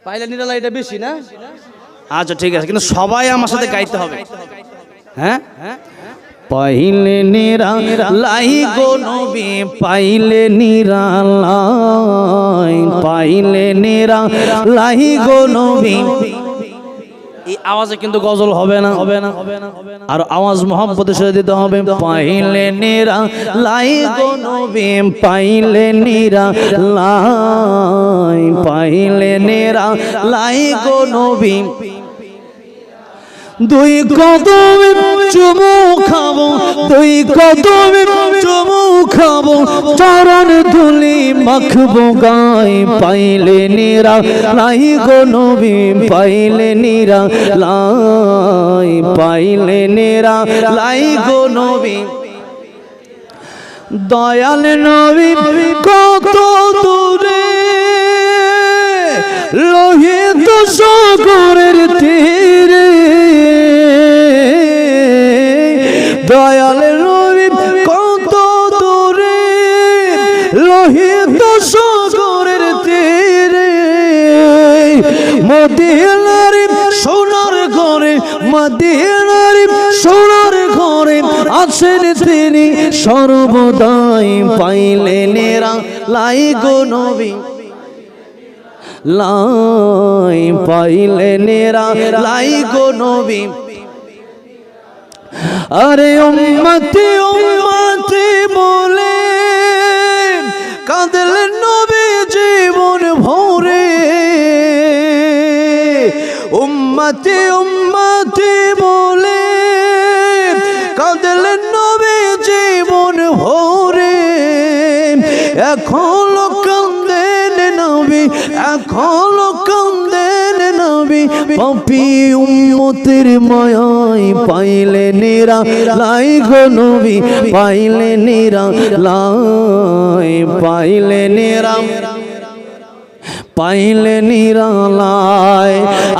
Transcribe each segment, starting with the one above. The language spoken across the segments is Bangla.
পাইলে নিরালা এটা বেশি না? আচ্ছা ঠিক আছে, কিন্তু সবাই আমার সাথে গাইতে হবে। হ্যাঁ, পাইলে নিরালাই গো নবী, পাইলে নিরালাই, পাইলে নিরালাই গো নবী। এই আওয়াজে কিন্তু গজল হবে না, আর আওয়াজ মোহাম্মতের সাথে দিতে হবে। পাইলে নিরালাই গো নবী, পাইলে নিরালাই, পাইলে নিরালাই গো নবী। দুই কদমে চুমু খাবো, দুই কদমে চুমু খাবো, চরণ ধুলি মাখবো গায়ে। পাইলে নিরালাই গো নবী, পাইলে নিরালাই, পাইলে নিরালাই গো নবী। দয়াল নবী কত দূরে, লোহিত সাগরের তীরে। দয়াল নবী কত দূরে, লোহিত সাগরের তীরে। মদিনার সোনার ঘরে, মদিনার সোনার ঘরে আছেন তিনি সর্বদাই। পাইলে নিরালাই গো নবী, লাই, পাইলে নিরালাই গো নবী। আরে উম্মতি উম্মতি বলে কাঁদলেন নবী জীবন ভরে। উম্মতি উম্মতি বলে কাঁদলেন নবী জীবন ভরে। এখনো কাঁদেন নবী, এখনো কাঁদেন নবী, পাপী উম্মতের মায়ায়। পাইলে নিরালাই গো নবী, পাইলে নিরালাই, পাইলে পাইলে নিরালাই।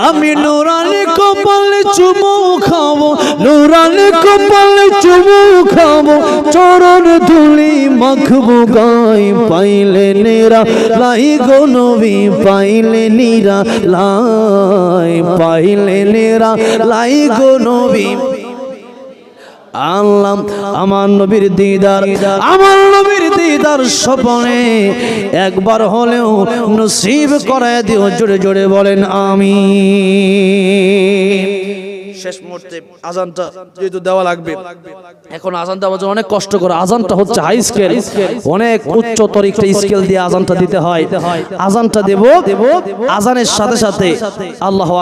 আমি নুরানি কপালে চুমু খাবো, নুরানি কপালে চুমু খাবো, চরণ ধুলি মাখবো গায়ে। পাইলে নিরালাই গো নবী, পাইলে নিরালাই, পাইলে নিরালাই গো নবী। আল্লাহ আমার নবীর দিদার, আমার নবীর দিদার স্বপ্নে একবার হলেও নসিব করায় দিও। জোরে জোরে বলেন আমিন। শেষ মুহূর্তে আজানটা যেহেতু দেওয়া লাগবে, এখন আজান দেওয়ার জন্য অনেক কষ্ট করে। আজানটা হচ্ছে হাই স্কেল, অনেক উচ্চতর একটা স্কেল দিয়ে আজানটা দিতে হয়। আজানটা দেব, আজানের সাথে সাথে আল্লাহু